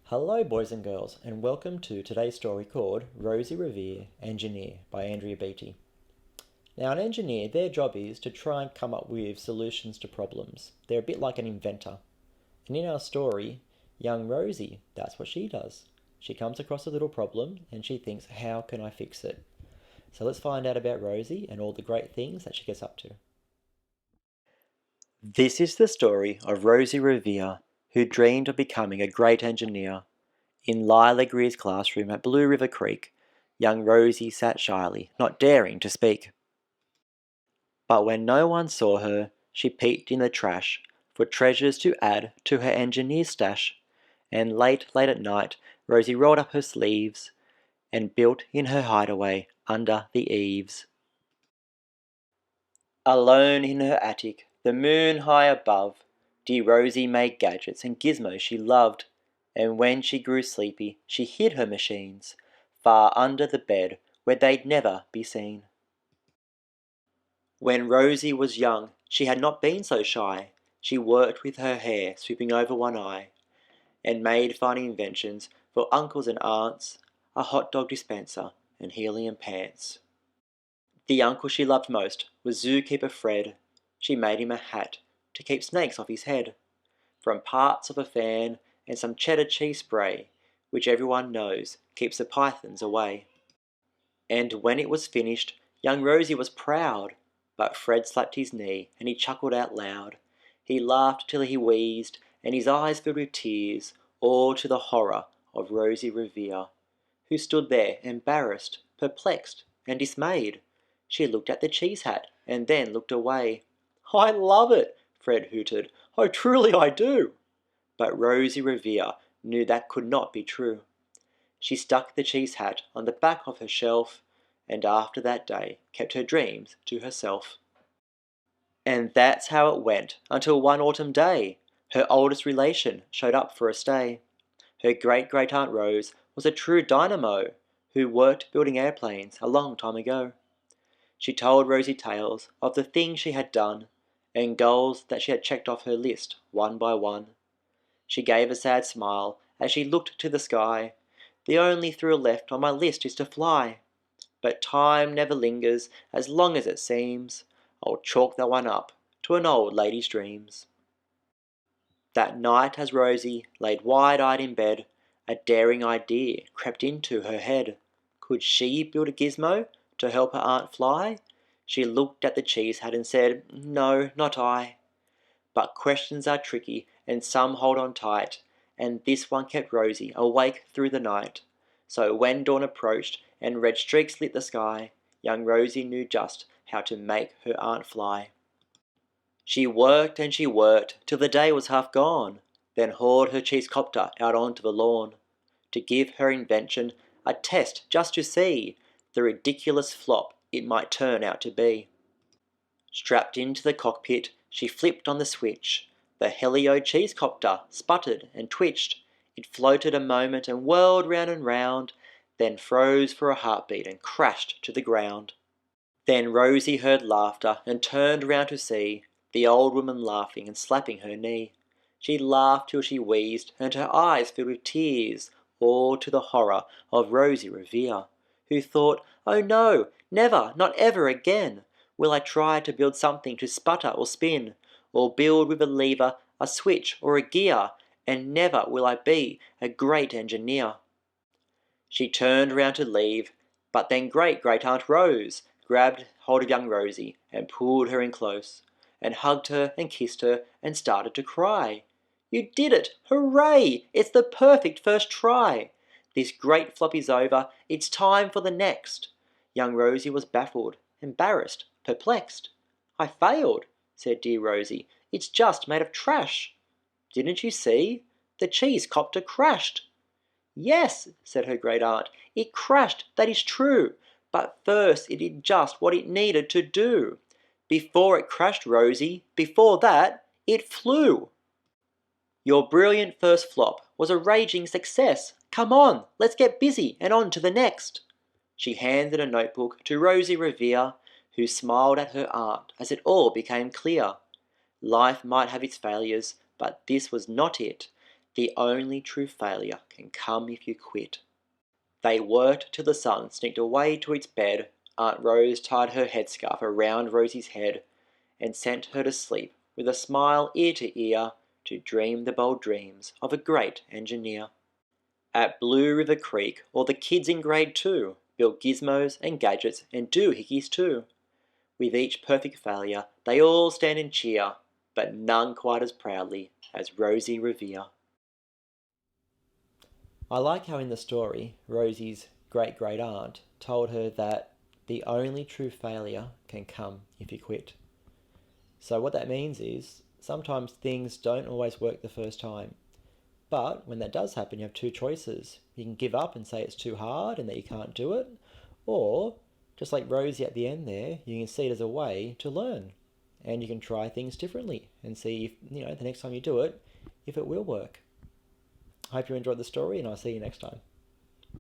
Hello boys and girls, and welcome to today's story called Rosie Revere, Engineer by Andrea Beaty. Now an engineer, their job is to try and come up with solutions to problems. They're a bit like an inventor. And in our story, young Rosie, that's what she does. She comes across a little problem and she thinks, how can I fix it? So let's find out about Rosie and all the great things that she gets up to. This is the story of Rosie Revere, who dreamed of becoming a great engineer. In Lila Greer's classroom at Blue River Creek, young Rosie sat shyly, not daring to speak. But when no one saw her, she peeked in the trash for treasures to add to her engineer stash. And late at night, Rosie rolled up her sleeves and built in her hideaway under the eaves. Alone in her attic, the moon high above, dear Rosie made gadgets and gizmos she loved. And when she grew sleepy, she hid her machines far under the bed where they'd never be seen. When Rosie was young, she had not been so shy. She worked with her hair sweeping over one eye, and made fun inventions for uncles and aunts, a hot dog dispenser and helium pants. The uncle she loved most was zookeeper Fred. She made him a hat to keep snakes off his head, from parts of a fan and some cheddar cheese spray, which everyone knows keeps the pythons away. And when it was finished, young Rosie was proud, but Fred slapped his knee and he chuckled out loud. He laughed till he wheezed, and his eyes filled with tears, all to the horror of Rosie Revere, who stood there embarrassed, perplexed, and dismayed. She looked at the cheese hat and then looked away. "I love it," Fred hooted. "Oh, truly I do." But Rosie Revere knew that could not be true. She stuck the cheese hat on the back of her shelf, and after that day kept her dreams to herself. And that's how it went until one autumn day her oldest relation showed up for a stay. Her great-great-aunt Rose was a true dynamo who worked building airplanes a long time ago. She told Rosie tales of the things she had done and goals that she had checked off her list one by one. She gave a sad smile as she looked to the sky. "The only thrill left on my list is to fly. But time never lingers as long as it seems. I'll chalk that one up to an old lady's dreams." That night as Rosie laid wide-eyed in bed, a daring idea crept into her head. Could she build a gizmo to help her aunt fly? She looked at the cheese hat and said, "No, not I." But questions are tricky and some hold on tight, and this one kept Rosie awake through the night. So when dawn approached and red streaks lit the sky, young Rosie knew just how to make her aunt fly. She worked and she worked till the day was half gone, then hauled her cheese copter out onto the lawn to give her invention a test just to see the ridiculous flop it might turn out to be. Strapped into the cockpit, she flipped on the switch. The Helio cheese copter sputtered and twitched. It floated a moment and whirled round and round, then froze for a heartbeat and crashed to the ground. Then Rosie heard laughter and turned round to see the old woman laughing and slapping her knee. She laughed till she wheezed and her eyes filled with tears, all to the horror of Rosie Revere, who thought, "Oh no, never, not ever again, will I try to build something to sputter or spin, or build with a lever, a switch, or a gear, and never will I be a great engineer." She turned round to leave, but then great-great-aunt Rose grabbed hold of young Rosie and pulled her in close, and hugged her and kissed her and started to cry. "You did it! Hooray! It's the perfect first try! This great flop is over, it's time for the next." Young Rosie was baffled, embarrassed, perplexed. "I failed," said dear Rosie. "It's just made of trash." "Didn't you see? The cheese copter crashed." "Yes," said her great aunt, "it crashed, that is true, but first it did just what it needed to do. Before it crashed, Rosie, before that, it flew." "Your brilliant first flop was a raging success. Come on, let's get busy and on to the next." She handed a notebook to Rosie Revere, who smiled at her aunt as it all became clear. Life might have its failures, but this was not it. The only true failure can come if you quit. They worked till the sun sneaked away to its bed. Aunt Rose tied her headscarf around Rosie's head and sent her to sleep with a smile ear to ear to dream the bold dreams of a great engineer. At Blue River Creek, all the kids in grade 2 built gizmos and gadgets and doohickeys too. With each perfect failure, they all stand and cheer, but none quite as proudly as Rosie Revere. I like how in the story, Rosie's great aunt told her that the only true failure can come if you quit. So what that means is sometimes things don't always work the first time. But when that does happen, you have two choices. You can give up and say it's too hard and that you can't do it, or just like Rosie at the end there, you can see it as a way to learn. And you can try things differently and see if, the next time you do it, if it will work. I hope you enjoyed the story, and I'll see you next time.